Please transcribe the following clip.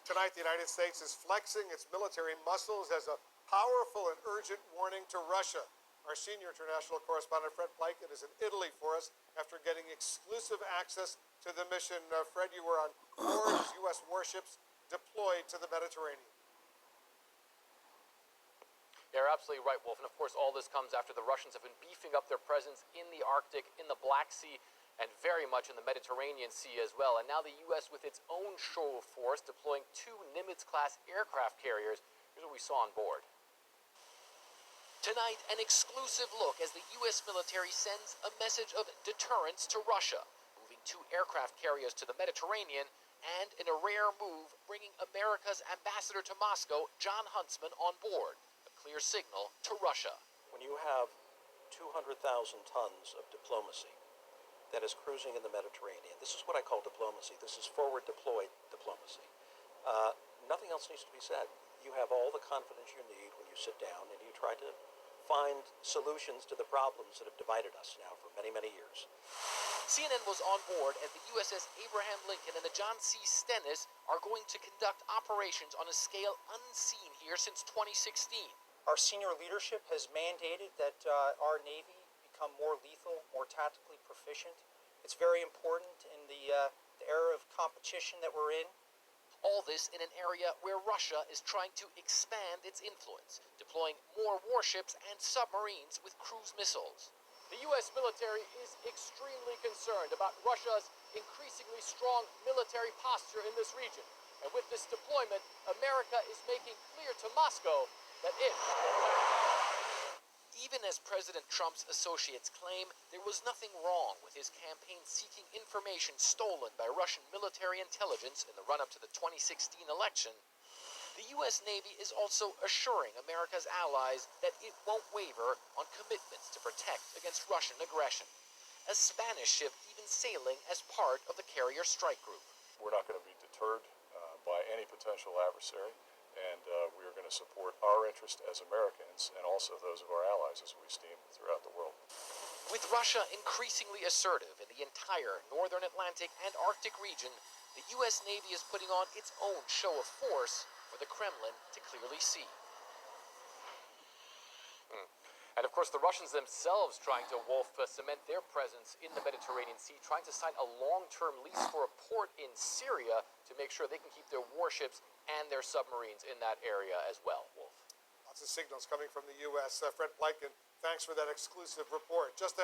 Tonight, the United States is flexing its military muscles as a powerful and urgent warning to Russia. Our senior international correspondent, Fred Pleitgen, is in Italy for us after getting exclusive access to the mission. Fred, you were on board as U.S. warships deployed to the Mediterranean. You're absolutely right, Wolf. And of course, all this comes after the Russians have been beefing up their presence in the Arctic, in the Black Sea, and very much in the Mediterranean Sea as well. And now the U.S. with its own show of force deploying 2 Nimitz-class aircraft carriers. Here's what we saw on board. Tonight, an exclusive look as the U.S. military sends a message of deterrence to Russia, moving 2 aircraft carriers to the Mediterranean, and in a rare move, bringing America's ambassador to Moscow, John Huntsman, on board. A clear signal to Russia. When you have 200,000 tons of diplomacy that is cruising in the Mediterranean, this is what I call diplomacy. This is forward deployed diplomacy. Nothing else needs to be said. You have all the confidence you need when you sit down and you try to find solutions to the problems that have divided us now for many, many years. CNN was on board as the USS Abraham Lincoln and the John C. Stennis are going to conduct operations on a scale unseen here since 2016. Our senior leadership has mandated that our Navy become more lethal, more tactically proficient. It's very important in the era of competition that we're in. All this in an area where Russia is trying to expand its influence, deploying more warships and submarines with cruise missiles. The U.S. military is extremely concerned about Russia's increasingly strong military posture in this region. And with this deployment, America is making clear to Moscow that even as President Trump's associates claim there was nothing wrong with his campaign seeking information stolen by Russian military intelligence in the run-up to the 2016 election, the U.S. Navy is also assuring America's allies that it won't waver on commitments to protect against Russian aggression. A Spanish ship even sailing as part of the carrier strike group. We're not going to be deterred by any potential adversary. And we are going to support our interest as Americans and also those of our allies as we steam throughout the world. With Russia increasingly assertive in the entire northern Atlantic and Arctic region, the U.S. Navy is putting on its own show of force for the Kremlin to clearly see. And of course, the Russians themselves trying to, Wolf, cement their presence in the Mediterranean Sea, trying to sign a long-term lease for a port in Syria to make sure they can keep their warships and their submarines in that area as well, Wolf. Lots of signals coming from the U.S. Fred Pleitgen, thanks for that exclusive report. Just